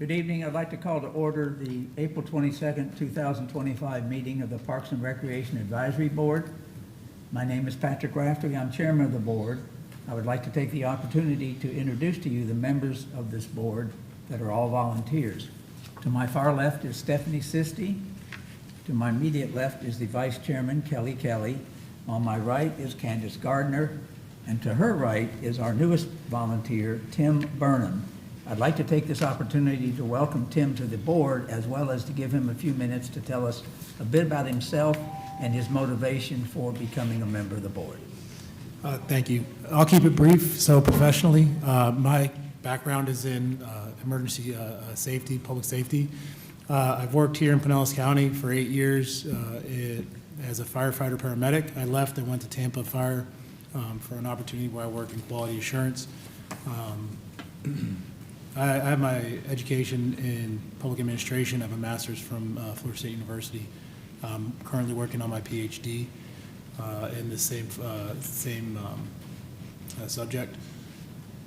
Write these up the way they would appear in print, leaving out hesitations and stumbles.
Good evening. I'd like to call to order the April 22nd, 2025 meeting of the Parks and Recreation Advisory Board. My name is Patrick Raftery. I'm chairman of the board. I would like to take the opportunity to introduce to you the members of this board that are all volunteers. To my far left is Stephanie Sisti. To my immediate left is the vice chairman, Kelly Kelly. On my right is Candace Gardner. And to her right is our newest volunteer, Tim Burnham. I'd like to take this opportunity to welcome Tim to the board, as well as to give him a few minutes to tell us a bit about himself and his motivation for becoming a member of the board. Thank you. I'll keep it brief, so professionally. My background is in emergency safety, public safety. I've worked here in Pinellas County for 8 years as a firefighter paramedic. I left and went to Tampa Fire for an opportunity where I work in quality assurance. I have my education in public administration. I have a master's from Florida State University. I'm currently working on my PhD in the same subject.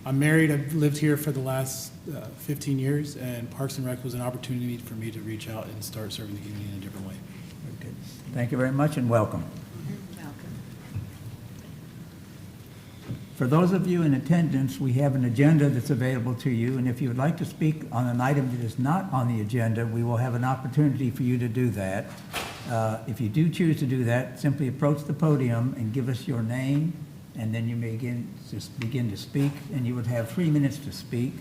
I'm married. I've lived here for the last 15 years, and Parks and Rec was an opportunity for me to reach out and start serving the community in a different way. Okay. Thank you very much and welcome. For those of you in attendance, we have an agenda that's available to you, and if you would like to speak on an item that is not on the agenda, we will have an opportunity for you to do that. If you do choose to do that, simply approach the podium and give us your name, and then you may begin to speak, and you would have 3 minutes to speak.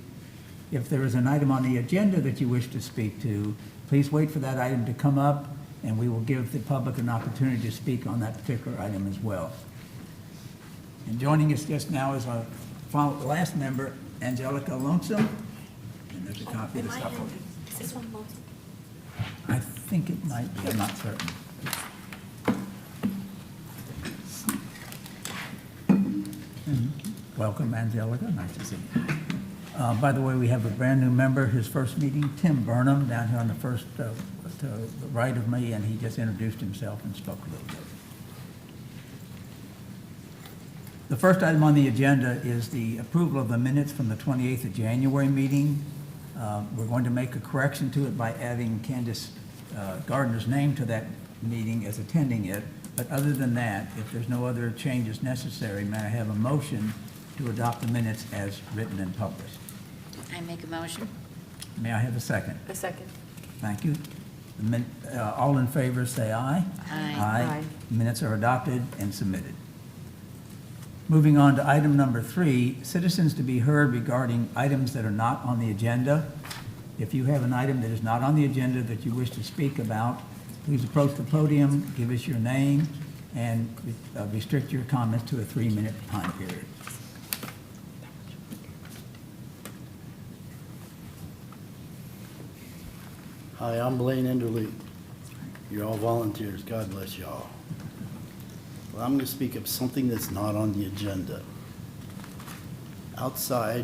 If there is an item on the agenda that you wish to speak to, please wait for that item to come up, and we will give the public an opportunity to speak on that particular item as well. And joining us just now is our last member, Angelica Lonesome. And there's a copy of the supplement. Is this one Lonesome? I think it might be, I'm not certain. And welcome, Angelica, nice to see you. By the way, we have a brand new member, his first meeting, Tim Burnham, down here on the first, to the right of me, and he just introduced himself and spoke a little bit. The first item on the agenda is the approval of the minutes from the 28th of January meeting. We're going to make a correction to it by adding Candace Gardner's name to that meeting as attending it. But other than that, if there's no other changes necessary, may I have a motion to adopt the minutes as written and published? I make a motion. May I have a second? A second. Thank you. All in favor say aye. Aye. Aye. Minutes are adopted and submitted. Moving on to item number 3, citizens to be heard regarding items that are not on the agenda. If you have an item that is not on the agenda that you wish to speak about, please approach the podium, give us your name, and restrict your comments to a 3-minute time period. Hi, I'm Blaine Enderle. You're all volunteers. God bless y'all. Well, I'm going to speak of something that's not on the agenda. Outside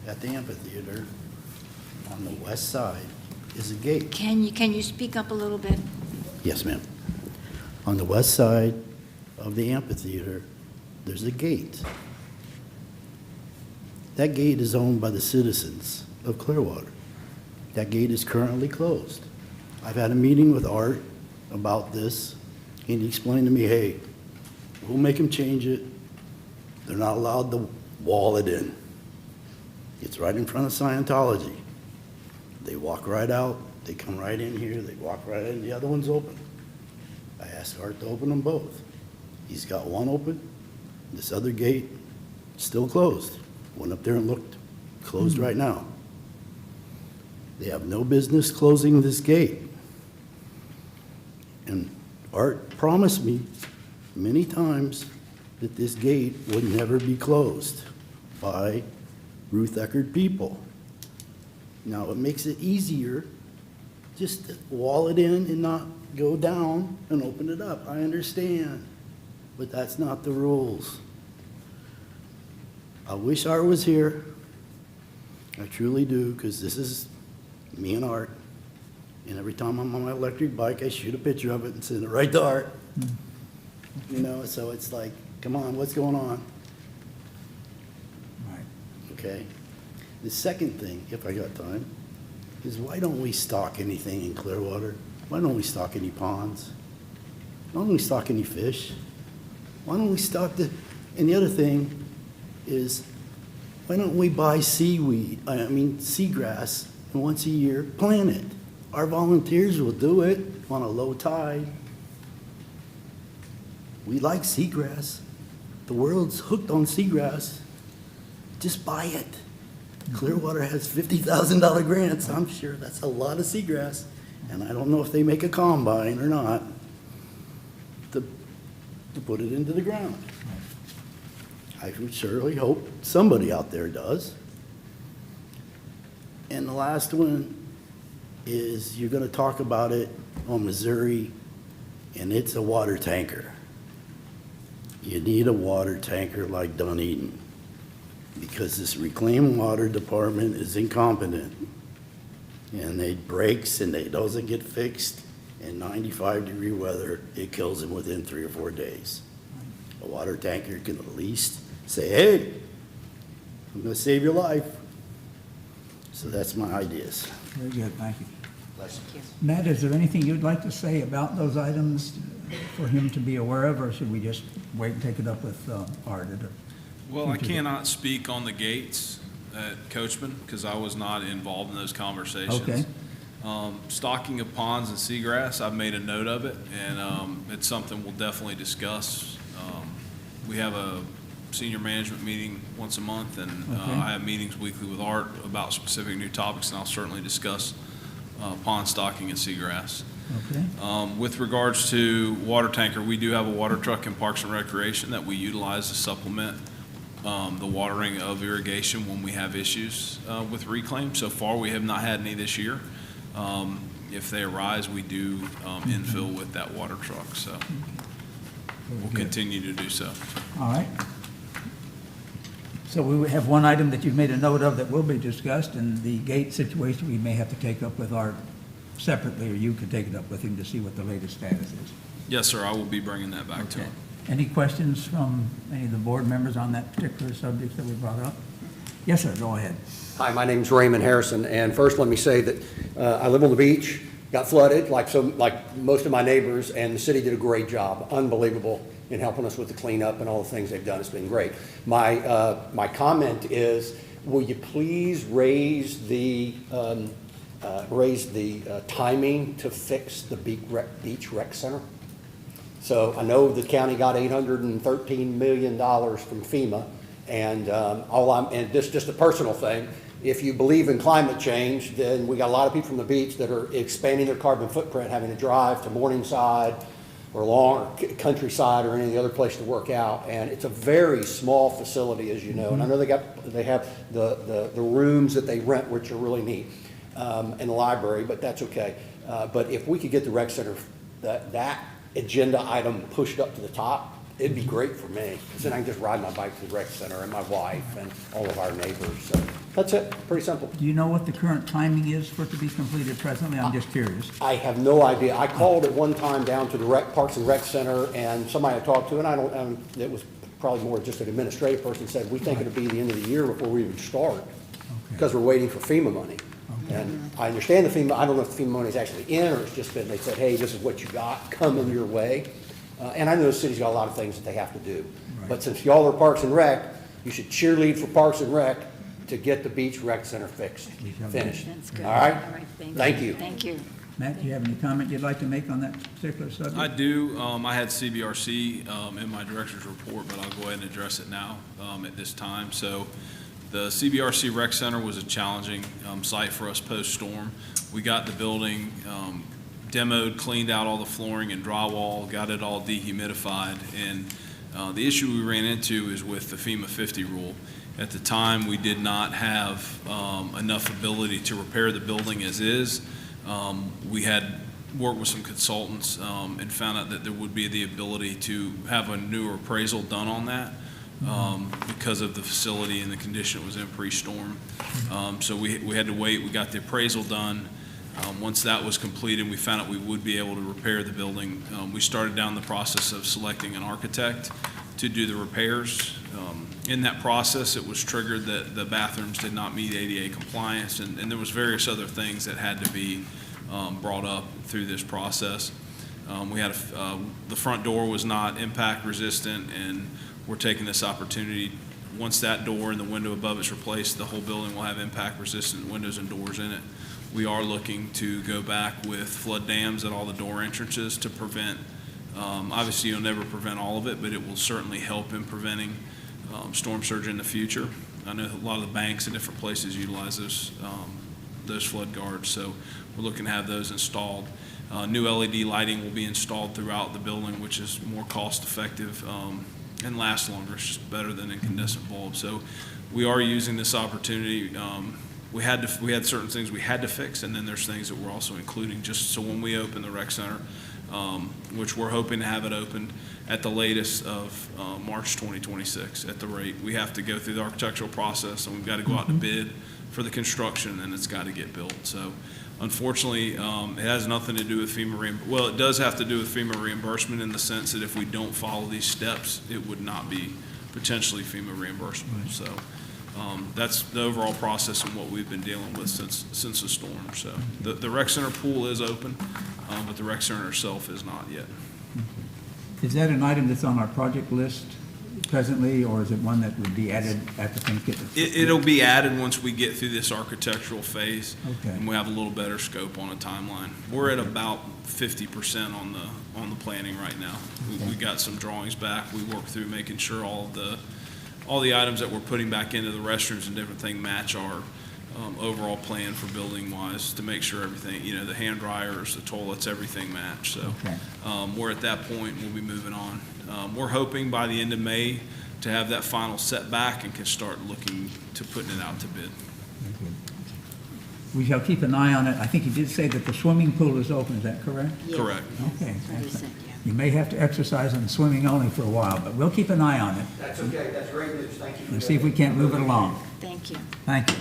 at the amphitheater on the west side is a gate. Can you speak up a little bit? Yes, ma'am. On the west side of the amphitheater, there's a gate. That gate is owned by the citizens of Clearwater. That gate is currently closed. I've had a meeting with Art about this, and he explained to me, hey, we'll make them change it. They're not allowed to wall it in. It's right in front of Scientology. They walk right out, they come right in here, they walk right in, the other one's open. I asked Art to open them both. He's got one open, this other gate still closed. Went up there and looked, closed right now. They have no business closing this gate. And Art promised me many times that this gate would never be closed by Ruth Eckerd people. Now, it makes it easier just to wall it in and not go down and open it up. I understand, but that's not the rules. I wish Art was here. I truly do, because this is me and Art. And every time I'm on my electric bike, I shoot a picture of it and send it right to Art. You know, so it's like, come on, what's going on? Right. Okay. The second thing, if I got time, is why don't we stock anything in Clearwater? Why don't we stock any ponds? Why don't we stock any fish? Why don't we stock and the other thing is, why don't we buy seagrass, and once a year, plant it? Our volunteers will do it on a low tide. We like seagrass. The world's hooked on seagrass. Just buy it. Clearwater has $50,000 grants. I'm sure that's a lot of seagrass. And I don't know if they make a combine or not to put it into the ground. I would surely hope somebody out there does. And the last one is you're going to talk about it on Missouri, and it's a water tanker. You need a water tanker like Dunedin because this reclaimed water department is incompetent, and it breaks and it doesn't get fixed. In 95-degree weather, it kills them within 3 or 4 days. A water tanker can at least say, hey, I'm going to save your life. So that's my ideas. Very good, thank you. Thank you. Matt, is there anything you'd like to say about those items for him to be aware of, or should we just wait and take it up with Art? Well, I cannot speak on the gates at Coachman because I was not involved in those conversations. Okay. Stocking of ponds and seagrass, I've made a note of it, and it's something we'll definitely discuss. We have a senior management meeting once a month, and Okay. I have meetings weekly with Art about specific new topics, and I'll certainly discuss pond stocking and seagrass. Okay, With regards to water tanker, we do have a water truck in Parks and Recreation that we utilize to supplement the watering of irrigation when we have issues with reclaim. So far, we have not had any this year. If they arise, we do infill with that water truck, so we'll good. continue to do so. all right. So we have one item that you've made a note of that will be discussed, and the gate situation we may have to take up with Art separately, or you could take it up with him to see what the latest status is. Yes, sir, I will be bringing that back to Okay. him. Any questions from any of the board members on that particular subject that we brought up? Yes, sir, go ahead. Hi, my name's Raymond Harrison, and first let me say that I live on the beach, got flooded like most of my neighbors, and the city did a great job, unbelievable, in helping us with the cleanup and all the things they've done. It's been great. My comment is, will you please raise the timing to fix the beach rec center? So I know the county got $813 million from FEMA, and and this just a personal thing. If you believe in climate change, then we got a lot of people from the beach that are expanding their carbon footprint, having to drive to Morningside or Countryside or any of the other place to work out. And it's a very small facility, as you know. And I know they have the rooms that they rent, which are really neat, and the library, but that's okay. But if we could get the rec center, that agenda item pushed up to the top, it'd be great for me, because then I can just ride my bike to the rec center, and my wife and all of our neighbors. So that's it, pretty simple. Do you know what the current timing is for it to be completed presently? I'm just curious. I have no idea. I called at one time down to the Parks and Rec Center, and somebody I talked to, and it was probably more just an administrative person, said, we think it'll be the end of the year before we even start, because we're waiting for FEMA money. And I understand the FEMA, I don't know if the FEMA money is actually in, or it's just been, they said, hey, this is what you got coming your way. And I know the city's got a lot of things that they have to do. Right. But since y'all are Parks and Rec, you should cheerlead for Parks and Rec to get the beach rec center fixed, finished. That's good. All right? Thank you. Thank you. Matt, do you have any comment you'd like to make on that particular subject? I do. I had CBRC in my director's report, but I'll go ahead and address it now at this time. So the CBRC Rec Center was a challenging site for us post-storm. We got the building demoed, cleaned out all the flooring and drywall, got it all dehumidified, and the issue we ran into is with the FEMA 50 rule. At the time, we did not have enough ability to repair the building as is. We had worked with some consultants and found out that there would be the ability to have a newer appraisal done on that because of the facility and the condition it was in pre-storm. So we had to wait. We got the appraisal done. Once that was completed, we found out we would be able to repair the building. We started down the process of selecting an architect to do the repairs. In that process, it was triggered that the bathrooms did not meet ADA compliance, and there was various other things that had to be brought up through this process. We had the front door was not impact resistant, and we're taking this opportunity. Once that door and the window above it's replaced, the whole building will have impact resistant windows and doors in it. We are looking to go back with flood dams at all the door entrances to prevent, obviously you'll never prevent all of it, but it will certainly help in preventing storm surge in the future. I know a lot of the banks and different places utilize those flood guards, so we're looking to have those installed. New LED lighting will be installed throughout the building, which is more cost effective and lasts longer. It's just better than incandescent bulbs. So we are using this opportunity. We had certain things we had to fix, and then there's things that we're also including just so when we open the rec center, which we're hoping to have it opened at the latest of March 2026 at the rate. We have to go through the architectural process, and we've got to go out to bid for the construction, and it's got to get built. So unfortunately, it has nothing to do with FEMA well, it does have to do with FEMA reimbursement in the sense that if we don't follow these steps, it would not be potentially FEMA reimbursable. So that's the overall process and what we've been dealing with since the storm. So the rec center pool is open, but the rec center itself is not yet. Is that an item that's on our project list presently, or is it one that would be added after things get? It'll be added once we get through this architectural phase, Okay. and we have a little better scope on a timeline. We're at about 50% on the planning right now. We got some drawings back. We worked through making sure all the items that we're putting back into the restrooms and different things match our overall plan for building wise to make sure everything, the hand dryers, the toilets, everything match. So Okay. we're at that point. We'll be moving on. We're hoping by the end of May to have that final setback and can start looking to putting it out to bid. Very good. We shall keep an eye on it. I think you did say that the swimming pool is open, is that correct? Yes, Correct. Okay. That's what he said, yeah. You may have to exercise on swimming only for a while, but we'll keep an eye on it That's okay, that's great news, thank you. and see if we can't move it along. Thank you. Thank you.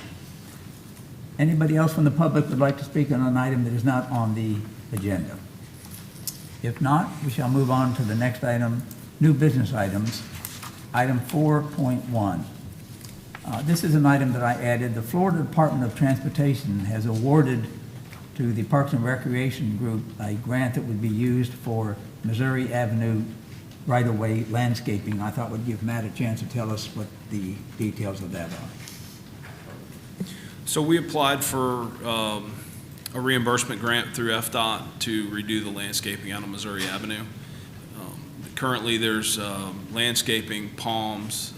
Anybody else from the public would like to speak on an item that is not on the agenda? If not, we shall move on to the next item, new business items. Item 4.1. This is an item that I added. The Florida Department of Transportation has awarded to the Parks and Recreation Group a grant that would be used for Missouri Avenue right-of-way landscaping. I thought we'd give Matt a chance to tell us what the details of that are. So we applied for a reimbursement grant through FDOT to redo the landscaping out on Missouri Avenue. Currently, there's landscaping, palms,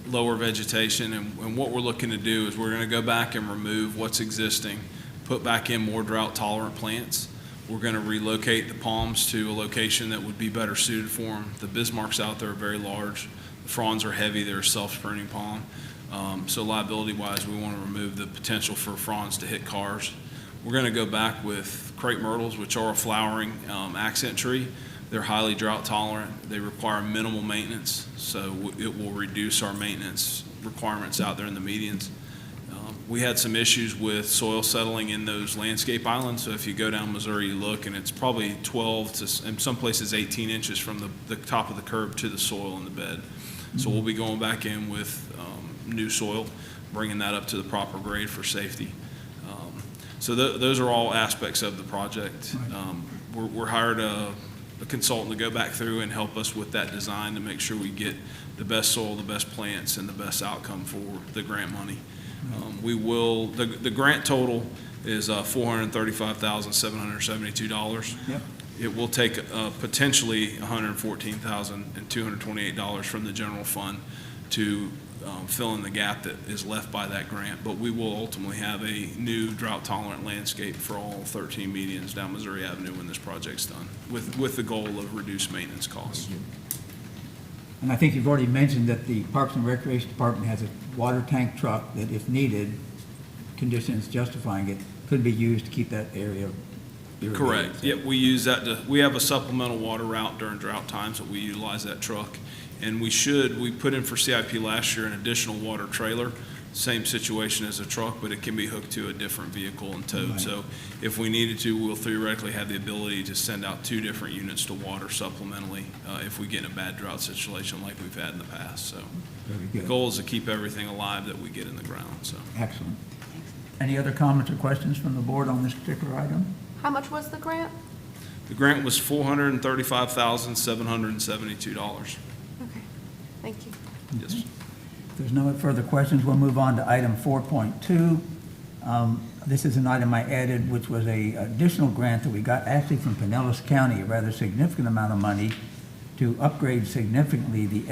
lower vegetation, and what we're looking to do is we're going to go back and remove what's existing, put back in more drought-tolerant plants. We're going to relocate the palms to a location that would be better suited for them. The Bismarcks out there are very large. The fronds are heavy. They're a self-sprinting palm. So liability-wise, we want to remove the potential for fronds to hit cars. We're going to go back with crepe myrtles, which are a flowering accent tree. They're highly drought tolerant. They require minimal maintenance, so it will reduce our maintenance requirements out there in the medians. We had some issues with soil settling in those landscape islands. So if you go down Missouri, you look, and it's probably 12 to, in some places, 18 inches from the top of the curb to the soil in the bed. So we'll be going back in with new soil, bringing that up to the proper grade for safety. So those are all aspects of the project. We're hired a consultant to go back through and help us with that design to make sure we get the best soil, the best plants, and the best outcome for the grant money. The grant total is $435,772. Yep. It will take potentially $114,228 from the general fund to fill in the gap that is left by that grant, but we will ultimately have a new drought-tolerant landscape for all 13 medians down Missouri Avenue when this project's done, with the goal of reduced maintenance costs. And I think you've already mentioned that the Parks and Recreation Department has a water tank truck that, if needed, conditions justifying it, could be used to keep that area irrigated. Correct. Yep, we use that we have a supplemental water route during drought times that we utilize that truck. And we put in for CIP last year an additional water trailer. same situation as a truck, but it can be hooked to a different vehicle and towed. Right. So if we needed to, we'll theoretically have the ability to send out 2 different units to water supplementally if we get in a bad drought situation like we've had in the past. So Very the good. goal is to keep everything alive that we get in the ground, so. Excellent. Any other comments or questions from the board on this particular item? How much was the grant? The grant was $435,772. Okay, thank you. Yes. If there's no further questions, we'll move on to item 4.2. This is an item I added, which was a additional grant that we got actually from Pinellas County, a rather significant amount of money to upgrade significantly the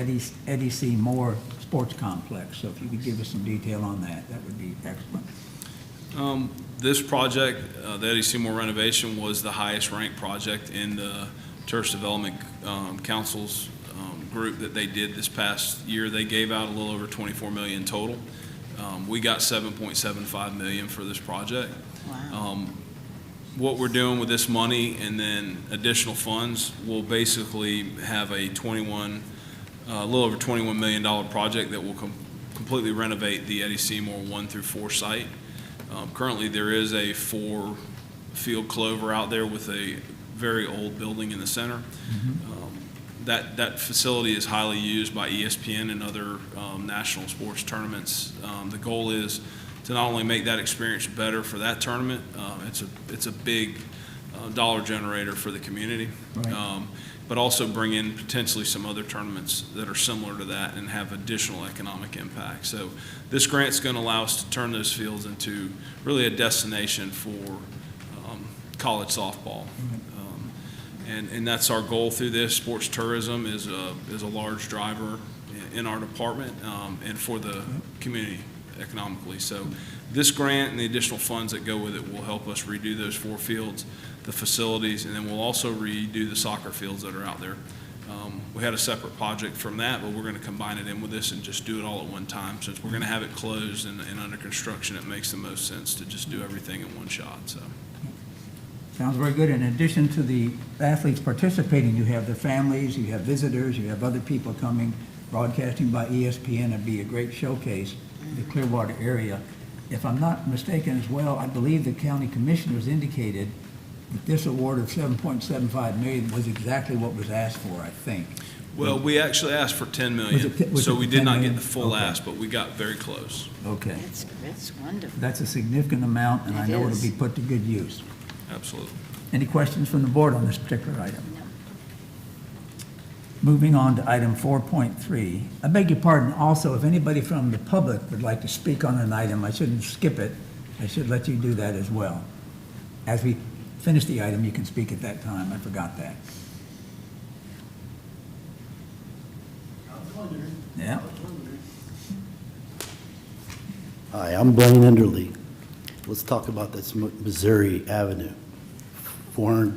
Eddie C. Moore Sports Complex. So if you could give us some detail on that, that would be excellent. This project, the Eddie Seymour renovation, was the highest ranked project in the Tourist Development Council's group that they did this past year. They gave out a little over 24 million total. We got 7.75 million for this project. Wow. What we're doing with this money and then additional funds, we'll basically have a little over $21 million project that will completely renovate the Eddie Seymour 1 through 4 site. Currently, there is a 4-field clover out there with a very old building in the center. That facility is highly used by ESPN and other national sports tournaments. The goal is to not only make that experience better for that tournament, it's a big dollar generator for the community, Right. but also bring in potentially some other tournaments that are similar to that and have additional economic impact. So this grant's going to allow us to turn those fields into really a destination for college softball. And that's our goal through this. Sports tourism is a large driver in our department and for the community economically. So this grant and the additional funds that go with it will help us redo those 4 fields, the facilities, and then we'll also redo the soccer fields that are out there. We had a separate project from that, but we're going to combine it in with this and just do it all at one time. Since we're going to have it closed and under construction, it makes the most sense to just do everything in one shot, so. Sounds very good. In addition to the athletes participating, you have their families, you have visitors, you have other people coming, broadcasting by ESPN. It'd be a great showcase in the Clearwater area. If I'm not mistaken as well, I believe the county commissioners indicated that this award of $7.75 million was exactly what was asked for, I think. Well, we actually asked for 10 million, was so it we 10 did not get million? the full Okay. ask, but we got very close. Okay. That's wonderful. That's a significant amount, and I It know it'll is. be put to good use. Absolutely. Any questions from the board on this particular item? No. Moving on to item 4.3. I beg your pardon, also, if anybody from the public would like to speak on an item, I shouldn't skip it. I should let you do that as well. As we finish the item, you can speak at that time. I forgot that. Yeah, Hi, I'm Blaine Enderly. Let's talk about this Missouri Avenue. For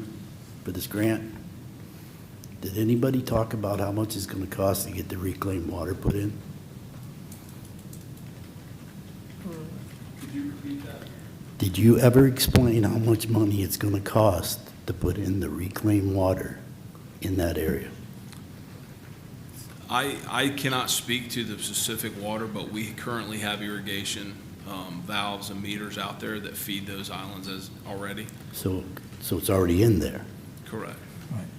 this grant. Did anybody talk about how much it's going to cost to get the reclaimed water put in? Could you repeat that? Did you ever explain how much money it's going to cost to put in the reclaimed water in that area? I cannot speak to the specific water, but we currently have irrigation valves and meters out there that feed those islands as already. So it's already in there. Correct.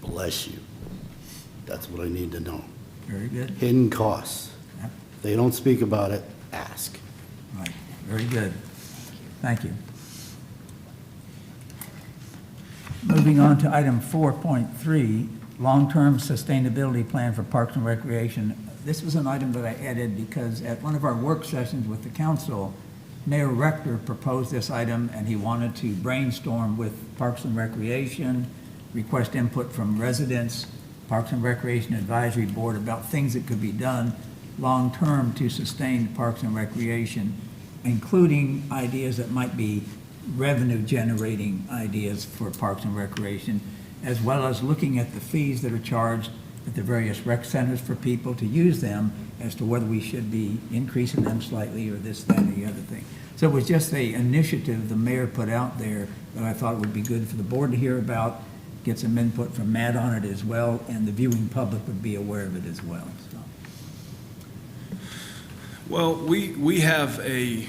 Bless you. That's what I need to know. very good. Hidden costs. Yep. If they don't speak about it, ask. Right, very good. Thank you. Moving on to item 4.3, long-term sustainability plan for Parks and Recreation. This was an item that I added because at one of our work sessions with the council, Mayor Rector proposed this item, and he wanted to brainstorm with Parks and Recreation, request input from residents, Parks and Recreation Advisory Board about things that could be done long-term to sustain Parks and Recreation, including ideas that might be revenue-generating ideas for Parks and Recreation, as well as looking at the fees that are charged at the various rec centers for people to use them, as to whether we should be increasing them slightly or this, that, or the other thing. So it was just an initiative the mayor put out there that I thought would be good for the board to hear about, get some input from Matt on it as well, and the viewing public would be aware of it as well. So, Well, we have a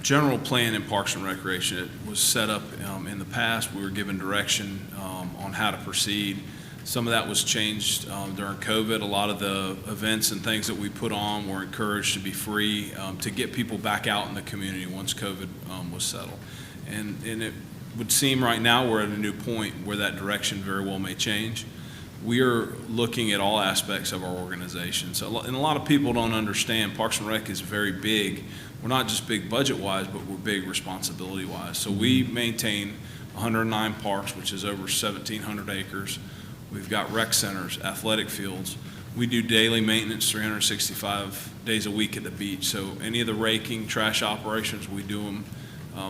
general plan in Parks and Recreation. It was set up in the past. We were given direction on how to proceed. Some of that was changed during COVID. A lot of the events and things that we put on were encouraged to be free to get people back out in the community once COVID was settled. And it would seem right now we're at a new point where that direction very well may change. We are looking at all aspects of our organization. So, and a lot of people don't understand Parks and Rec is very big. We're not just big budget-wise, but we're big responsibility-wise. So we maintain 109 parks, which is over 1,700 acres. We've got rec centers, athletic fields. We do daily maintenance 365 days a week at the beach. So any of the raking, trash operations, we do them.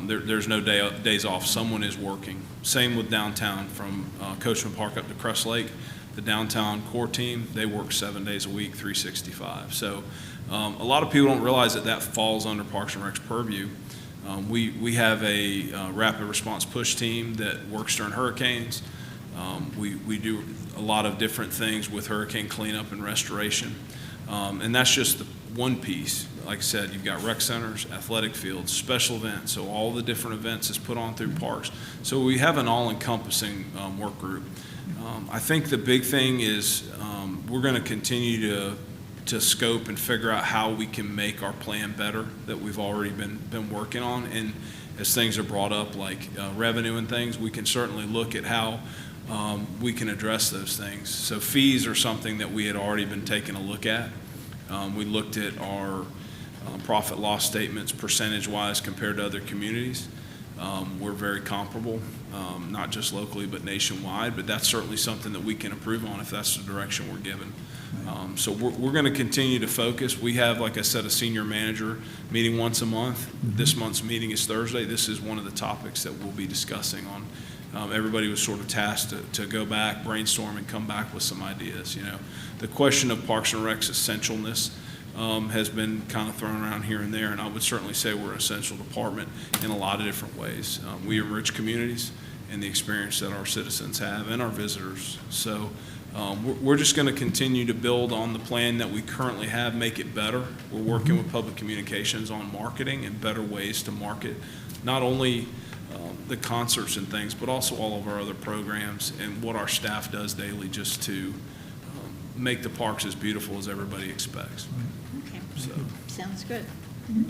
There's no days off. Someone is working. Same with downtown from Coachman Park up to Crest Lake. The downtown core team, they work 7 days a week, 365. So a lot of people don't realize that that falls under Parks and Rec's purview. We have a rapid response push team that works during hurricanes. We do a lot of different things with hurricane cleanup and restoration. And that's just the one piece. Like I said, you've got rec centers, athletic fields, special events. So all the different events is put on through parks. So we have an all-encompassing work group. I think the big thing is we're going to continue to scope and figure out how we can make our plan better that we've already been working on. And as things are brought up, like revenue and things, we can certainly look at how we can address those things. So fees are something that we had already been taking a look at. We looked at our profit loss statements percentage-wise compared to other communities. We're very comparable, not just locally but nationwide, but that's certainly something that we can improve on if that's the direction we're given. So we're going to continue to focus. We have, like I said, a senior manager meeting once a month. This month's meeting is Thursday. This is one of the topics that we'll be discussing on. Everybody was sort of tasked to go back, brainstorm, and come back with some ideas. You know, the question of Parks and Rec's essentialness has been kind of thrown around here and there, and I would certainly say we're an essential department in a lot of different ways. We enrich communities and the experience that our citizens have and our visitors. So we're just going to continue to build on the plan that we currently have, make it better. We're working with public communications on marketing and better ways to market, not only the concerts and things, but also all of our other programs and what our staff does daily just to make the parks as beautiful as everybody expects. Okay, So, sounds good.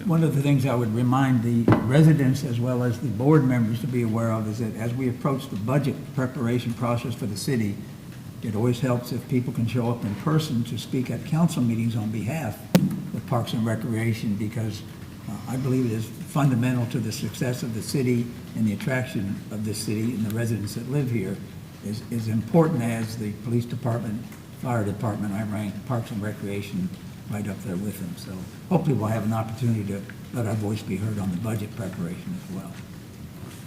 One of the things I would remind the residents as well as the board members to be aware of is that as we approach the budget preparation process for the city, it always helps if people can show up in person to speak at council meetings on behalf of Parks and Recreation, because I believe it is fundamental to the success of the city and the attraction of the city and the residents that live here is important as the police department, fire department. I rank Parks and Recreation right up there with them. So hopefully we'll have an opportunity to let our voice be heard on the budget preparation as well.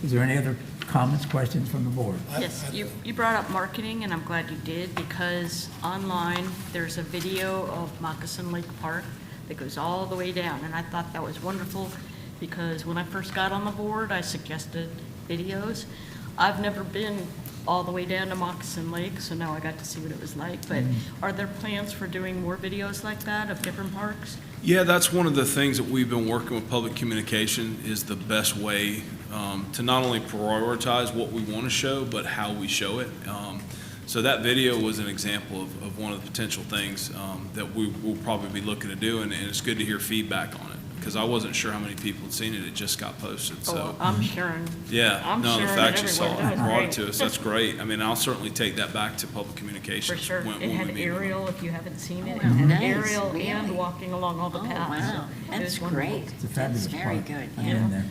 Is there any other comments, questions from the board? Yes, you brought up marketing, and I'm glad you did, because online, there's a video of Moccasin Lake Park that goes all the way down, and I thought that was wonderful, because when I first got on the board, I suggested videos. I've never been all the way down to Moccasin Lake, so now I got to see what it was like, but are there plans for doing more videos like that of different parks? yeah, that's one of the things that we've been working with public communication is the best way to not only prioritize what we want to show, but how we show it. So that video was an example of one of the potential things that we will probably be looking to do, and it's good to hear feedback on it, because I wasn't sure how many people had seen it. It just got posted, so. Oh, I'm sharing. Yeah, I'm no, the sharing fact it you saw it everywhere. and That was brought it great. to us, that's great. I mean, I'll certainly take that back to public For communications. sure. when It we had meet with them. aerial, if you haven't seen it. Oh, It had nice, aerial really? and walking along all the Oh, paths. wow, It that's was wonderful. great. It's a fabulous That's park. very good, I've been yeah. there.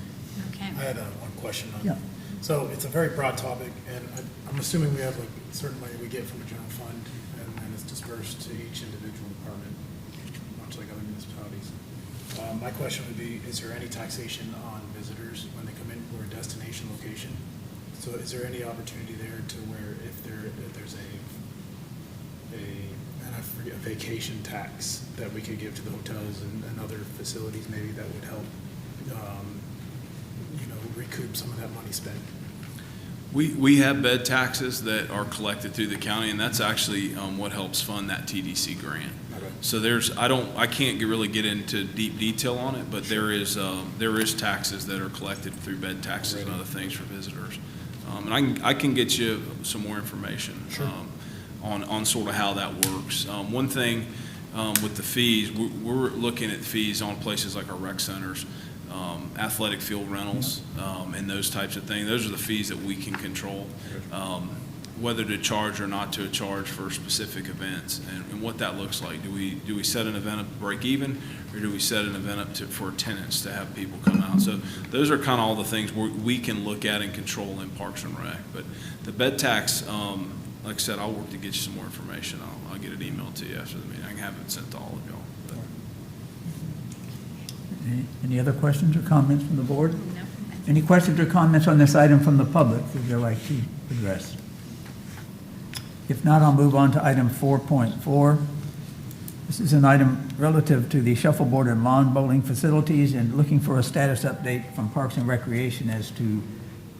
Okay. I had one question on Yeah. So it's a very broad topic, and I'm assuming we have like certain money we get from the general fund, and then it's dispersed to each individual department, much like other municipalities. My question would be, is there any taxation on visitors when they come in for a destination location? So is there any opportunity there to where if there's I forget, a vacation tax that we could give to the hotels and other facilities maybe that would help, recoup some of that money spent? We have bed taxes that are collected through the county, and that's actually what helps fund that TDC grant. So I can't really get into deep detail on it, but there is taxes that are collected through bed taxes and other things for visitors. And I can get you some more information on sort of how that works. One thing with the fees, we're looking at fees on places like our rec centers, athletic field rentals, and those types of things. Those are the fees that we can control, whether to charge or not to charge for specific events, and what that looks like. Do we set an event up to break even, or do we set an event up for attendance to have people come out? So those are kind of all the things we can look at and control in Parks and Rec. But the bed tax, like I said, I'll work to get you some more information. I'll get it emailed to you after the meeting. I can have it sent to all of y'all. But Any other questions or comments from the board? No. Any questions or comments on this item from the public that they'd like to address? If not, I'll move on to item 4.4. This is an item relative to the shuffleboard and lawn bowling facilities and looking for a status update from Parks and Recreation as to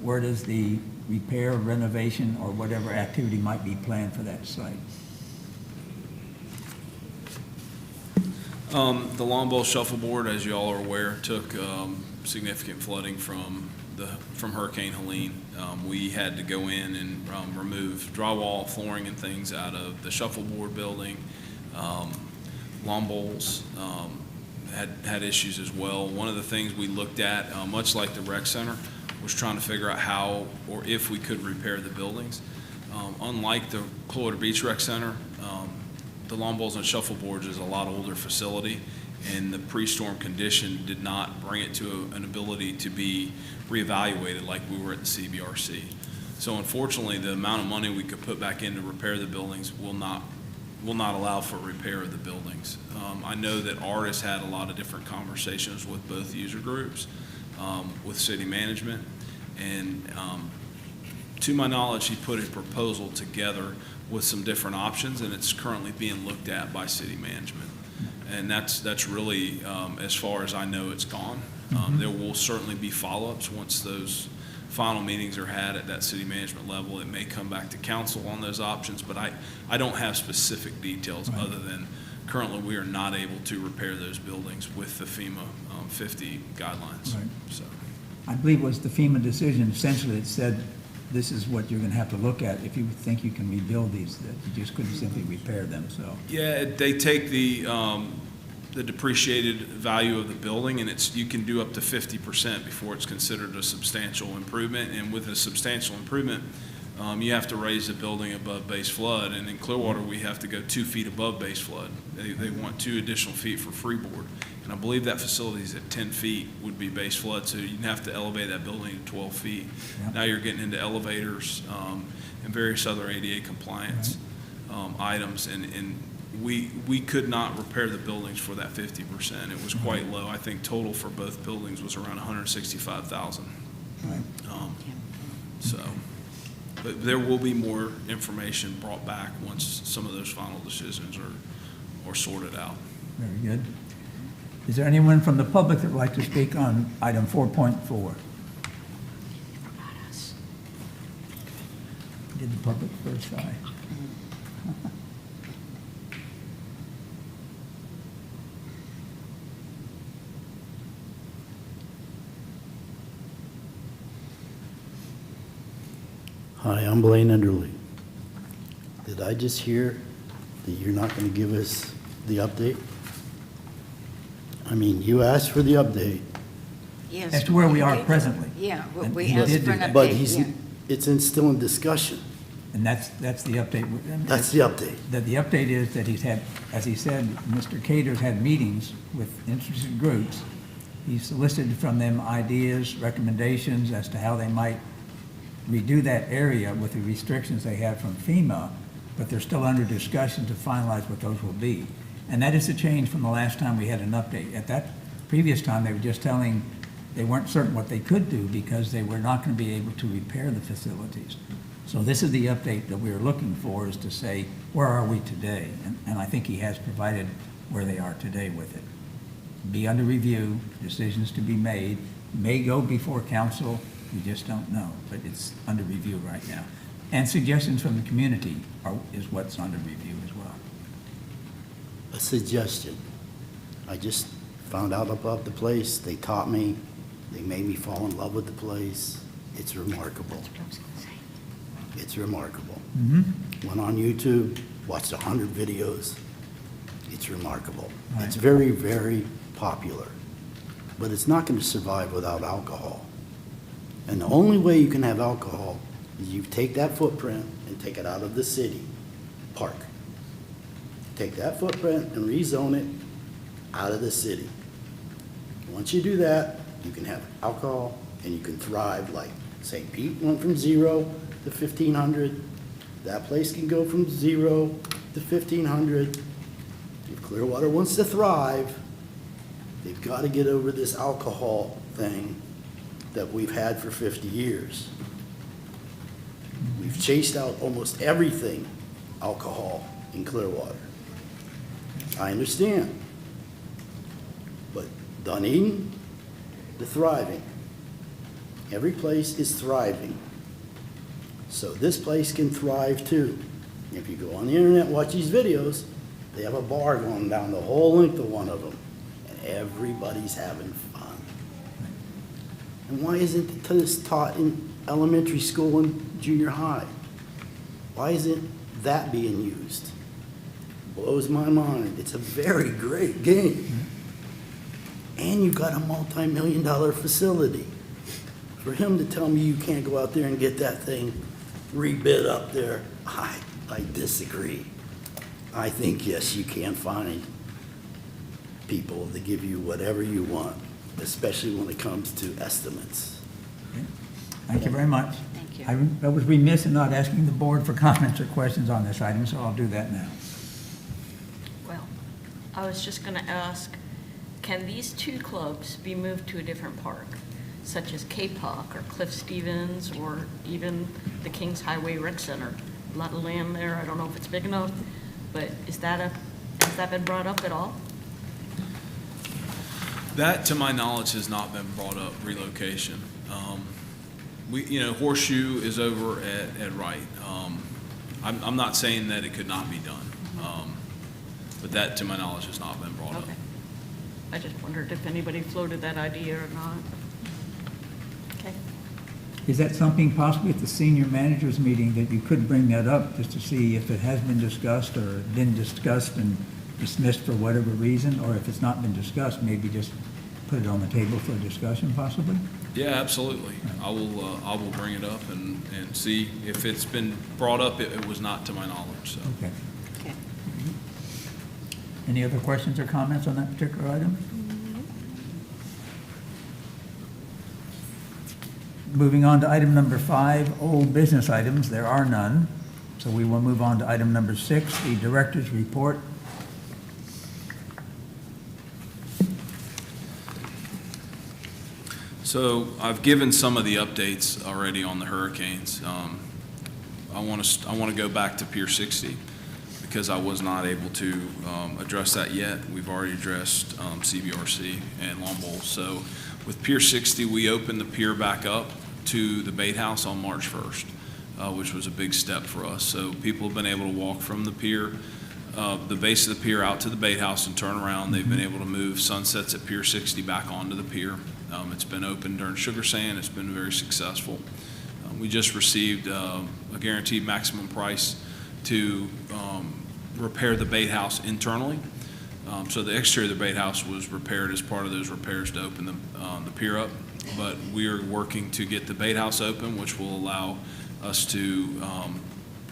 where does the repair, renovation, or whatever activity might be planned for that site. The lawn bowl shuffleboard, as you all are aware, took significant flooding from Hurricane Helene. We had to go in and remove drywall, flooring, and things out of the shuffleboard building. Lawn bowls had issues as well. One of the things we looked at, much like the rec center, was trying to figure out how or if we could repair the buildings. Unlike the Clearwater Beach Rec Center, the lawn bowls and shuffleboards is a lot older facility, and the pre-storm condition did not bring it to an ability to be reevaluated like we were at the CBRC. So unfortunately, the amount of money we could put back in to repair the buildings will not allow for repair of the buildings. I know that Art has had a lot of different conversations with both user groups, with city management, and to my knowledge, he put a proposal together with some different options, and it's currently being looked at by city management. And that's really, as far as I know, it's gone. There will certainly be follow-ups once those final meetings are had at that city management level. It may come back to council on those options, but I don't have specific details other than currently we are not able to repair those buildings with the FEMA 50 guidelines. Right. So. I believe it was the FEMA decision, essentially, it said, this is what you're going to have to look at if you think you can rebuild these, that you just couldn't simply repair them, so. Yeah, they take the depreciated value of the building, and you can do up to 50% before it's considered a substantial improvement. And with a substantial improvement, you have to raise the building above base flood. And in Clearwater, we have to go 2 feet above base flood. They want 2 additional feet for freeboard. And I believe that facility is at 10 feet would be base flood, so you'd have to elevate that building to 12 feet. Yep. Now you're getting into elevators and various other ADA compliance items, and we could not repair the buildings for that 50%. It was quite low. I think total for both buildings was around $165,000. Right. So, but there will be more information brought back once some of those final decisions are sorted out. Very good. Is there anyone from the public that would like to speak on item 4.4? Did the public first, aye? Hi, I'm Blaine Enderly. Did I just hear that you're not going to give us the update? I mean, you asked for the update. Yes. As to where we are presently. Yeah, And we he asked did for do an that. But update, yeah. it's still in discussion. And that's the update. That's the update. That the update is that he's had, as he said, Mr. Cater's had meetings with interested groups. He's solicited from them ideas, recommendations as to how they might redo that area with the restrictions they have from FEMA, but they're still under discussion to finalize what those will be. And that is a change from the last time we had an update. At that previous time, they were just telling, they weren't certain what they could do because they were not going to be able to repair the facilities. So this is the update that we are looking for, is to say, where are we today? And I think he has provided where they are today with it. Be under review, decisions to be made, may go before council You just don't know, but it's under review right now. And suggestions from the community is what's under review as well. A suggestion. I just found out about the place. They taught me. They made me fall in love with the place. It's remarkable. It's remarkable. Went on YouTube, watched 100 videos. It's remarkable. Right. It's very, very popular. But it's not going to survive without alcohol. And the only way you can have alcohol is you take that footprint and take it out of the city park. Take that footprint and rezone it out of the city. Once you do that, you can have alcohol and you can thrive like St. Pete went from 0 to 1,500. That place can go from 0 to 1,500. If Clearwater wants to thrive, they've got to get over this alcohol thing that we've had for 50 years. We've chased out almost everything alcohol in Clearwater. I understand. But Dunedin, the thriving. Every place is thriving. So this place can thrive too. If you go on the internet and watch these videos, they have a bar going down the whole length of one of them. And everybody's having fun. And why isn't this taught in elementary school and junior high? Why isn't that being used? Blows my mind. It's a very great game. And you've got a multi-million-dollar facility. For him to tell me you can't go out there and get that thing rebid up there, I disagree. I think, yes, you can find people to give you whatever you want, especially when it comes to estimates. Thank you very much. Thank you. I was remiss in not asking the board for comments or questions on this item, so I'll do that now. Well, I was just going to ask, can these two clubs be moved to a different park, such as K-Puck or Cliff Stevens or even the Kings Highway Rec Center? A lot of land there, I don't know if it's big enough, but has that been brought up at all? That, to my knowledge, has not been brought up, relocation. Horseshoe is over at Wright. I'm not saying that it could not be done, but that, to my knowledge, has not been brought up. Okay. I just wondered if anybody floated that idea or not. Okay. Is that something possibly at the senior managers meeting that you could bring that up just to see if it has been discussed or been discussed and dismissed for whatever reason, or if it's not been discussed, maybe just put it on the table for discussion possibly? Yeah, absolutely. I will bring it up and see if it's been brought up. It was not to my knowledge, so. Okay. Okay. Any other questions or comments on that particular item? Moving on to item number 5, old business items. There are none. So we will move on to item number 6, the director's report. So I've given some of the updates already on the hurricanes. I want to go back to Pier 60 because I was not able to address that yet. We've already addressed CBRC and Long Bowl. So with Pier 60, we opened the pier back up to the bait house on March 1st, which was a big step for us. So people have been able to walk from the pier, the base of the pier out to the bait house and turn around. They've been able to move sunsets at Pier 60 back onto the pier. It's been open during Sugar Sand. It's been very successful. We just received a guaranteed maximum price to repair the bait house internally. So the exterior of the bait house was repaired as part of those repairs to open the pier up. But we are working to get the bait house open, which will allow us to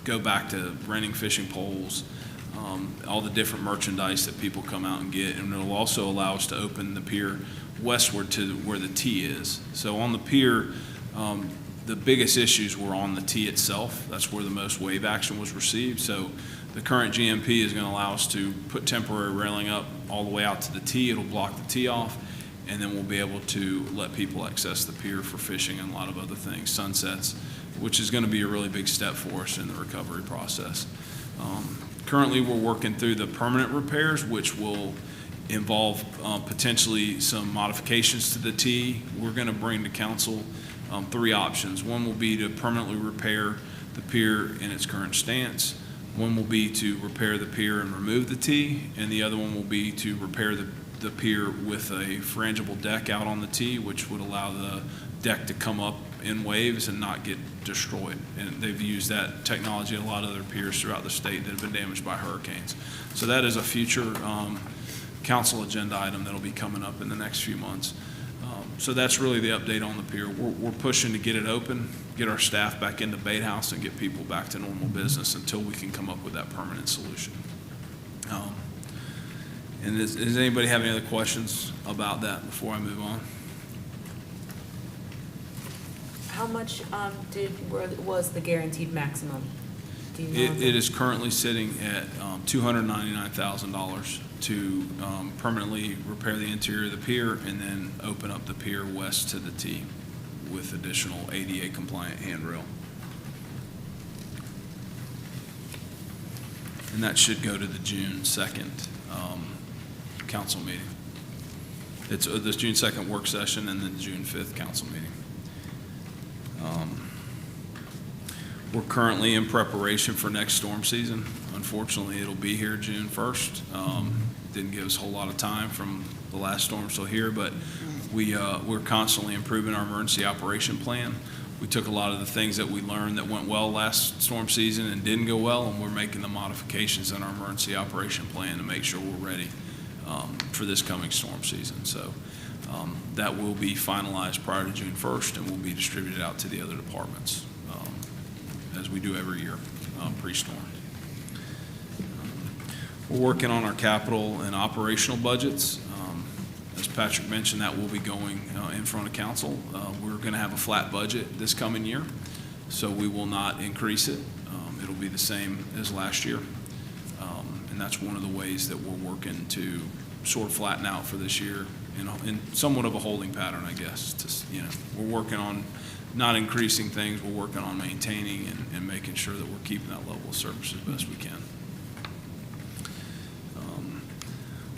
go back to renting fishing poles, all the different merchandise that people come out and get. And it'll also allow us to open the pier westward to where the T is. So on the pier, the biggest issues were on the T itself. That's where the most wave action was received. So the current GMP is going to allow us to put temporary railing up all the way out to the T. It'll block the T off, and then we'll be able to let people access the pier for fishing and a lot of other things, sunsets, which is going to be a really big step for us in the recovery process. Currently, we're working through the permanent repairs, which will involve potentially some modifications to the T. We're going to bring to council three options. One will be to permanently repair the pier in its current stance. One will be to repair the pier and remove the T, and the other one will be to repair the pier with a frangible deck out on the T, which would allow the deck to come up in waves and not get destroyed. And they've used that technology at a lot of other piers throughout the state that have been damaged by hurricanes. So that is a future council agenda item that'll be coming up in the next few months. So that's really the update on the pier. We're pushing to get it open, get our staff back into bait house, and get people back to normal business until we can come up with that permanent solution. And does anybody have any other questions about that before I move on? How much was the guaranteed maximum? Do you know? It is currently sitting at $299,000 to permanently repair the interior of the pier and then open up the pier west to the T with additional ADA compliant handrail. And that should go to the June 2nd council meeting. It's this June 2nd work session and then June 5th council meeting. We're currently in preparation for next storm season. Unfortunately, it'll be here June 1st. Didn't give us a whole lot of time from the last storm till here, but we're constantly improving our emergency operation plan. We took a lot of the things that we learned that went well last storm season and didn't go well, and we're making the modifications in our emergency operation plan to make sure we're ready for this coming storm season. So that will be finalized prior to June 1st and will be distributed out to the other departments as we do every year pre-storm. We're working on our capital and operational budgets. As Patrick mentioned, that will be going in front of council. We're going to have a flat budget this coming year, so we will not increase it. It'll be the same as last year. And that's one of the ways that we're working to sort of flatten out for this year in somewhat of a holding pattern, I guess. We're working on not increasing things, we're working on maintaining and making sure that we're keeping that level of service as best we can.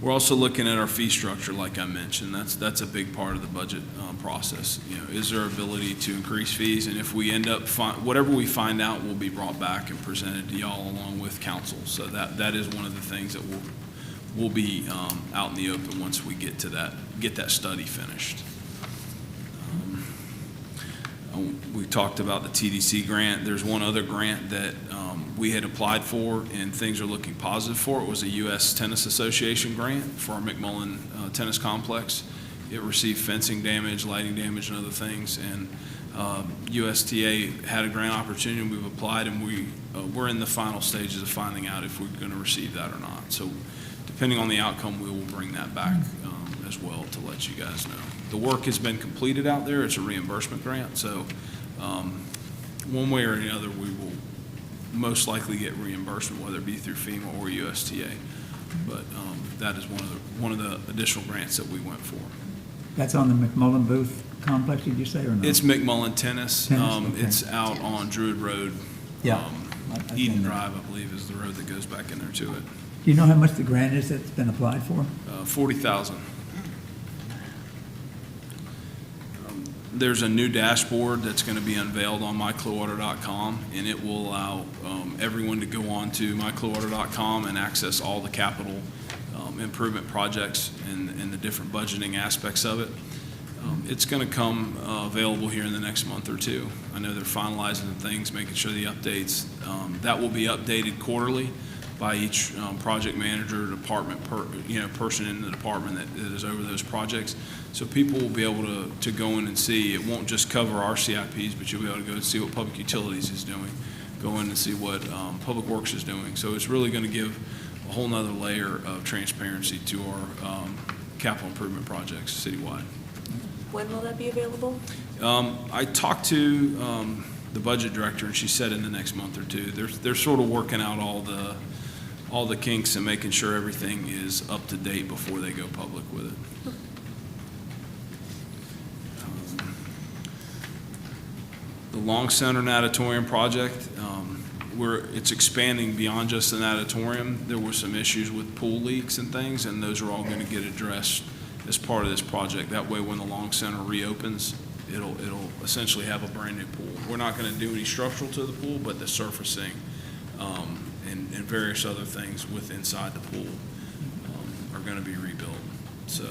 We're also looking at our fee structure, like I mentioned. That's a big part of the budget process. Is there ability to increase fees? And if we end up, whatever we find out will be brought back and presented to y'all along with council. So that is one of the things that will be out in the open once we get to get that study finished. We talked about the TDC grant. There's one other grant that we had applied for and things are looking positive for. It was a U.S. Tennis Association grant for our McMullen Tennis Complex. It received fencing damage, lighting damage, and other things. And USTA had a grant opportunity. We've applied, and we're in the final stages of finding out if we're going to receive that or not. So depending on the outcome, we will bring that back as well to let you guys know. The work has been completed out there. It's a reimbursement grant. So one way or the other, we will most likely get reimbursement, whether it be through FEMA or USTA. But that is one of the additional grants that we went for. That's on the McMullen Booth complex, did you say, or no? It's McMullen Tennis. Okay. It's out on Druid Road. Yeah. I've Eden been there. Drive, I believe, is the road that goes back in there to it. Do you know how much the grant is that's been applied for? 40,000. There's a new dashboard that's going to be unveiled on myclearwater.com, and it will allow everyone to go on to myclearwater.com and access all the capital improvement projects and the different budgeting aspects of it. It's going to come available here in the next month or two. I know they're finalizing things, making sure the updates. That will be updated quarterly by each project manager, department, person in the department that is over those projects. So people will be able to go in and see. It won't just cover our CIPs, but you'll be able to go and see what Public Utilities is doing, go in and see what Public Works is doing. So it's really going to give a whole nother layer of transparency to our capital improvement projects citywide. When will that be available? I talked to the budget director, and she said in the next month or two. They're sort of working out all the kinks and making sure everything is up to date before they go public with it. The Long Center Natatorium project, it's expanding beyond just the natatorium. There were some issues with pool leaks and things, and those are all going to get addressed as part of this project. That way, when the Long Center reopens, it'll essentially have a brand-new pool. We're not going to do any structural to the pool, but the surfacing and various other things inside the pool are going to be rebuilt. So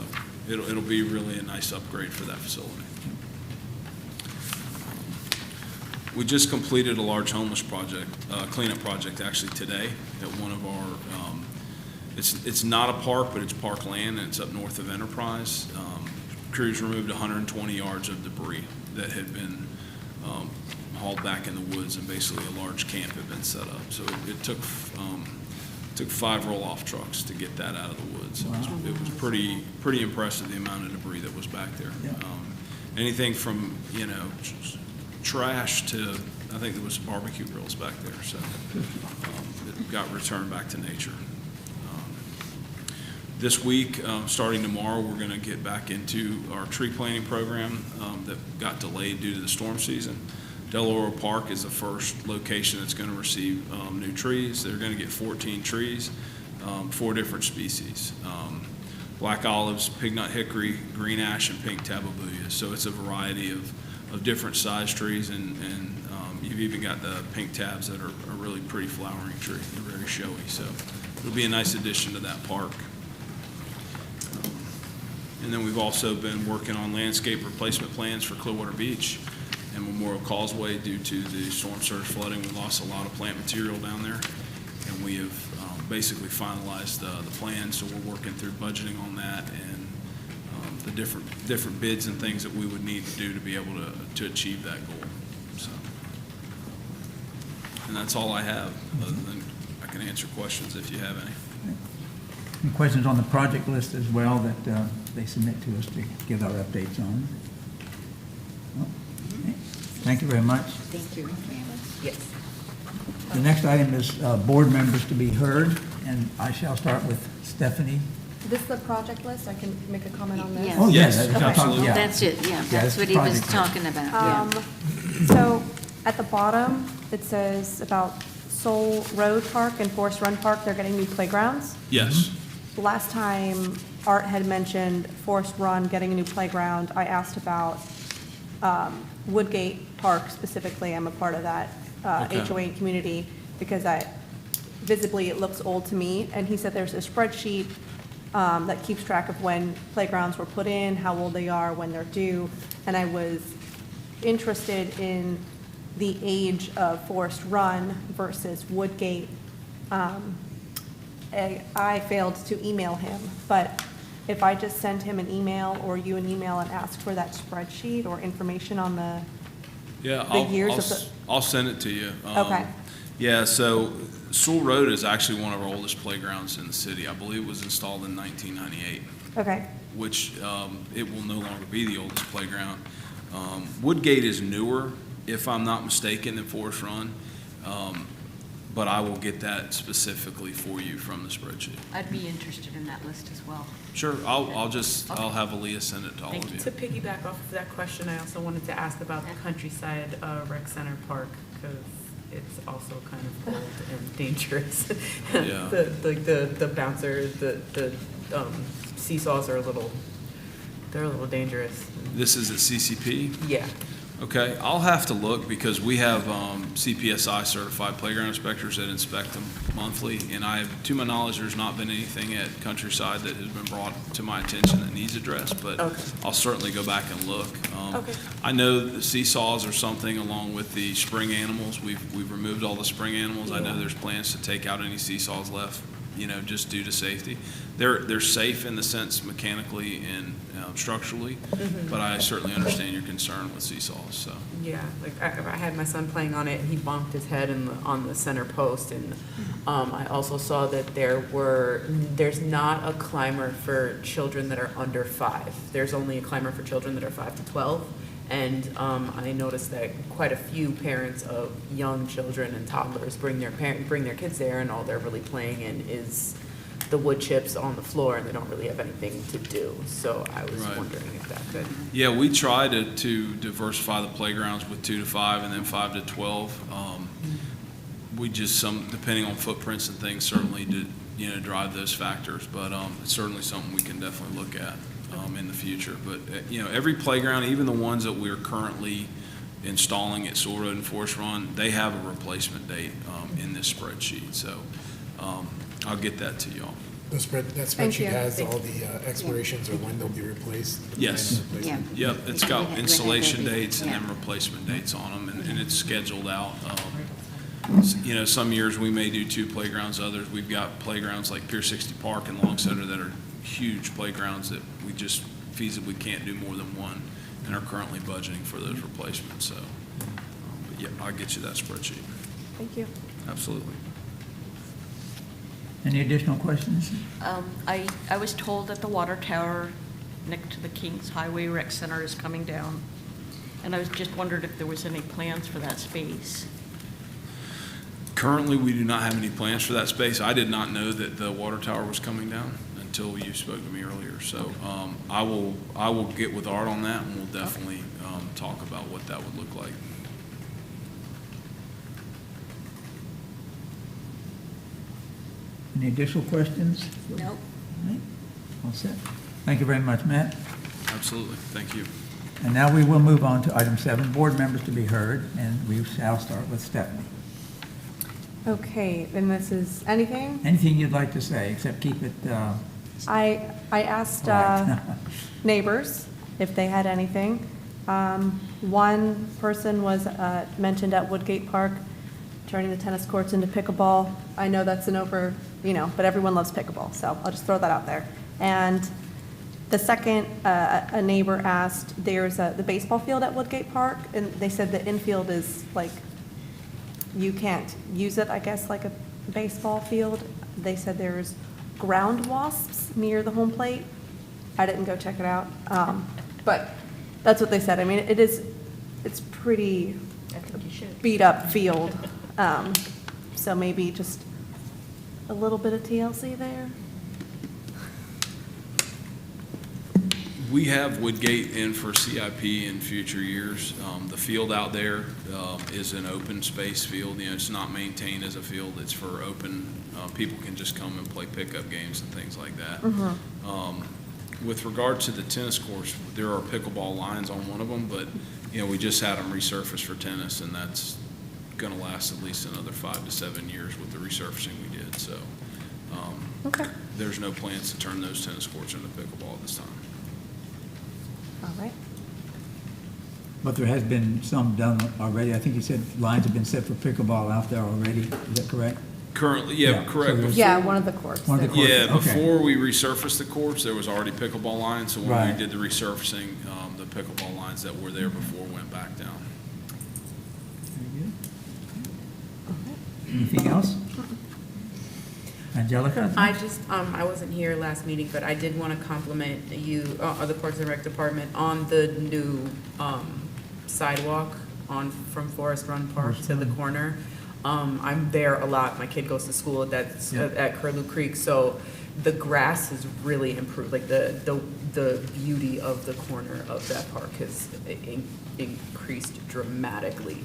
it'll be really a nice upgrade for that facility. We just completed a large homeless project, cleanup project actually today at one of our, it's not a park, but it's park land, and it's up north of Enterprise. Crews removed 120 yards of debris that had been hauled back in the woods, and basically a large camp had been set up. So it took 5 roll-off trucks to get that out of the woods. It was pretty impressive, the amount of debris that was back there. Yeah. Anything from, trash to, I think there was barbecue grills back there, so it got returned back to nature. This week, starting tomorrow, we're going to get back into our tree planting program that got delayed due to the storm season. Delaware Park is the first location that's going to receive new trees. They're going to get 14 trees, 4 different species. Black olives, pignut hickory, green ash, and pink tababuya. So it's a variety of different size trees, and you've even got the pink tabs that are a really pretty flowering tree. They're very showy, so it'll be a nice addition to that park. And then we've also been working on landscape replacement plans for Clearwater Beach and Memorial Causeway. Due to the storm surge flooding, we lost a lot of plant material down there, and we have basically finalized the plan, so we're working through budgeting on that and the different bids and things that we would need to do to be able to achieve that goal. So, and that's all I have, other than I can answer questions if you have any. Any questions on the project list as well that they submit to us to give our updates on? No? Okay. Thank you very much. Thank you. Yes. The next item is board members to be heard, and I shall start with Stephanie. This is the project list, I can make a comment on this? Yes. Oh, yeah, Yes, that's what I'm talking- absolutely. yeah. That's it, yeah, that's that's what the he was project. talking about, yeah. So at the bottom, it says about Soul Road Park and Forest Run Park, they're getting new playgrounds. Yes. Last time Art had mentioned Forest Run getting a new playground, I asked about Woodgate Park specifically. I'm a part of that Okay. HOA community because visibly it looks old to me. And he said there's a spreadsheet that keeps track of when playgrounds were put in, how old they are, when they're due. And I was interested in the age of Forest Run versus Woodgate. I failed to email him, but if I just send him an email or you an email and ask for that spreadsheet or information on the, Yeah, The years of the- I'll send it to you. Okay. Yeah, so Sewell Road is actually one of our oldest playgrounds in the city. I believe it was installed in 1998, okay, which it will no longer be the oldest playground. Woodgate is newer, if I'm not mistaken, than Forest Run, but I will get that specifically for you from the spreadsheet. I'd be interested in that list as well. Sure, I'll have Aaliyah send it to all of you. To piggyback off of that question, I also wanted to ask about the Countryside Rec Center Park, because it's also kind of old and dangerous. Yeah. The bouncers, the seesaws are they're a little dangerous. This is at CCP? Yeah. Okay, I'll have to look because we have CPSI certified playground inspectors that inspect them monthly, and to my knowledge, there's not been anything at Countryside that has been brought to my attention that needs addressed, but Okay. I'll certainly go back and look. Okay. I know the seesaws are something along with the spring animals. We've removed all the spring animals. I know there's plans to take out any seesaws left, just due to safety. They're safe in the sense mechanically and structurally, but I certainly understand your concern with seesaws, so. Yeah, like I had my son playing on it, and he bonked his head on the center post, and I also saw that there's not a climber for children that are under 5. There's only a climber for children that are 5 to 12, and I noticed that quite a few parents of young children and toddlers bring their kids there, and all they're really playing in is the wood chips on the floor, and they don't really have anything to do. So I was Right. wondering if that could. Yeah, we try to diversify the playgrounds with 2 to 5 and then 5 to 12. We just, depending on footprints and things, certainly drive those factors, but it's certainly something we can definitely look at. in the future. But, every playground, even the ones that we're currently installing at Soul Road and Forest Run, they have a replacement date in this spreadsheet. So I'll get that to y'all. That Thank you. spreadsheet has all the expirations or when they'll be replaced? Yes. Yeah. Yep, it's got We had installation that dates and before. then replacement dates on them, and it's scheduled out. Some years we may do 2 playgrounds, others, we've got playgrounds like Pier 60 Park and Long Center that are huge playgrounds that we just feasibly can't do more than one, and are currently budgeting for those replacements, so. But yeah, I'll get you that spreadsheet, Thank you. absolutely. Any additional questions? I was told that the water tower next to the Kings Highway Rec Center is coming down, and I was just wondered if there was any plans for that space. Currently, we do not have any plans for that space. I did not know that the water tower was coming down until you spoke to me earlier. So I will get with Art on that, and we'll definitely talk about what that would look like. Any additional questions? Nope. All right. All set. Thank you very much, Matt. Absolutely. Thank you. And now we will move on to item 7, board members to be heard, and we shall start with Stephanie. Okay, then this is anything? Anything you'd like to say, except keep it, I asked polite. neighbors if they had anything. One person was mentioned at Woodgate Park, turning the tennis courts into pickleball. I know that's but everyone loves pickleball, so I'll just throw that out there. And the second, a neighbor asked, there's the baseball field at Woodgate Park, and they said the infield is like, you can't use it, I guess, like a baseball field. They said there's ground wasps near the home plate. I didn't go check it out, but that's what they said. I mean, it's pretty I think you should. beat up field, so maybe just a little bit of TLC there. We have Woodgate in for CIP in future years. The field out there is an open space field. It's not maintained as a field. It's for open, people can just come and play pickup games and things like that. With regard to the tennis courts, there are pickleball lines on one of them, but, we just had them resurfaced for tennis, and that's going to last at least another 5 to 7 years with the resurfacing we did. So Okay, there's no plans to turn those tennis courts into pickleball at this time. all right. but there has been some done already. I think you said lines have been set for pickleball out there already. Is that correct? Currently, Yeah, yeah, so correct. there's- Yeah, one of the courts. One of the there. courts. Yeah, Okay. before we resurfaced the courts, there was already pickleball lines, so when Right. we did the resurfacing, the pickleball lines that were there before went back down. Very good. Anything else? Angelica? I wasn't here last meeting, but I did want to compliment you, the Parks and Rec Department, on the new sidewalk from Forest Run Park to the corner. I'm there a lot. My kid goes to school at Curlew Creek, so the grass has really improved. Like the beauty of the corner of that park has increased dramatically.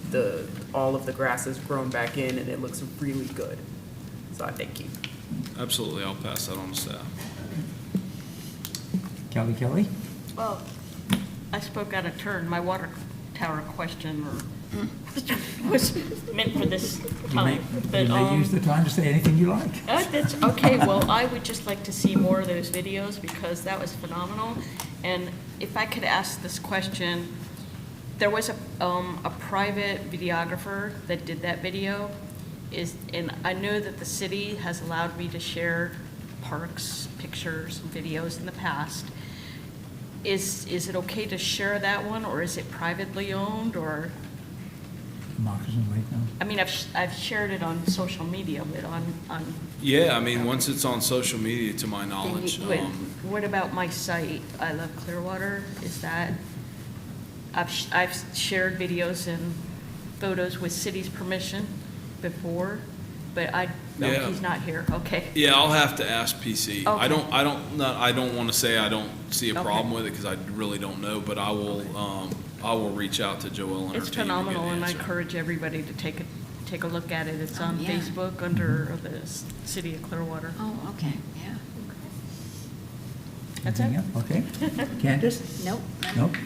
All of the grass has grown back in, and it looks really good. So I thank you. Absolutely, I'll pass that on to staff. Kelly? Well, I spoke out of turn. My water tower question was meant for this You may time. use the time to say anything you like. That's okay. Well, I would just like to see more of those videos because that was phenomenal. And if I could ask this question, there was a private videographer that did that video. And I know that the city has allowed me to share parks, pictures, and videos in the past. Is it okay to share that one, or is it privately owned, or? Moccasin Lake now. I mean, I've shared it on social media, but on. Yeah, I mean, once it's on social media, to my knowledge, But what about my site, I Love Clearwater? Is that, I've shared videos and photos with city's permission before, but Yeah. he's not here, okay. yeah, I'll have to ask PC. I Okay. don't want to say I don't see a Okay. problem with it because I really don't know, but I will reach out to Joel and her It's team and get phenomenal, an and I answer. encourage everybody to take a look at it. It's on yeah. Facebook under the city of Clearwater. Oh, okay, yeah. That's it? Anything else? Okay. Candace? Nope. Nope.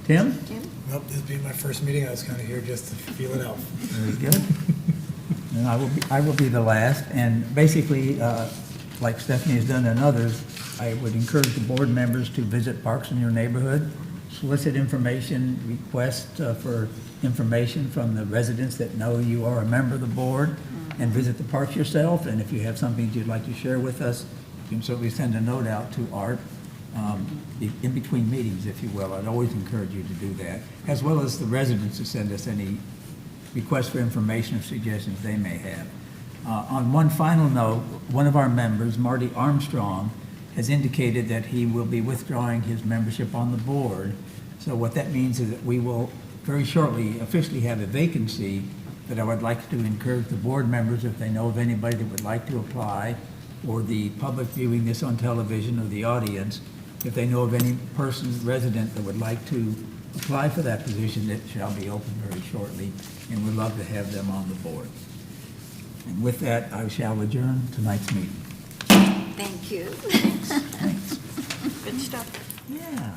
Tim? Nope, this will be my first meeting. I was kind of here just to feel it out. Very good. And I will be the last, and basically, like Stephanie has done and others, I would encourage the board members to visit parks in your neighborhood, solicit information, request for information from the residents that know you are a member of the board, and visit the parks yourself, and if you have something you'd like to share with us, you can certainly send a note out to Art, in between meetings, if you will. I'd always encourage you to do that, as well as the residents to send us any requests for information or suggestions they may have. On one final note, one of our members, Marty Armstrong, has indicated that he will be withdrawing his membership on the board. So what that means is that we will very shortly officially have a vacancy that I would like to encourage the board members, if they know of anybody that would like to apply, or the public viewing this on television, or the audience, if they know of any person, resident that would like to apply for that position, it shall be open very shortly, and we'd love to have them on the board. And with that, I shall adjourn tonight's meeting. Thank you. Thanks. Good stuff. Yeah.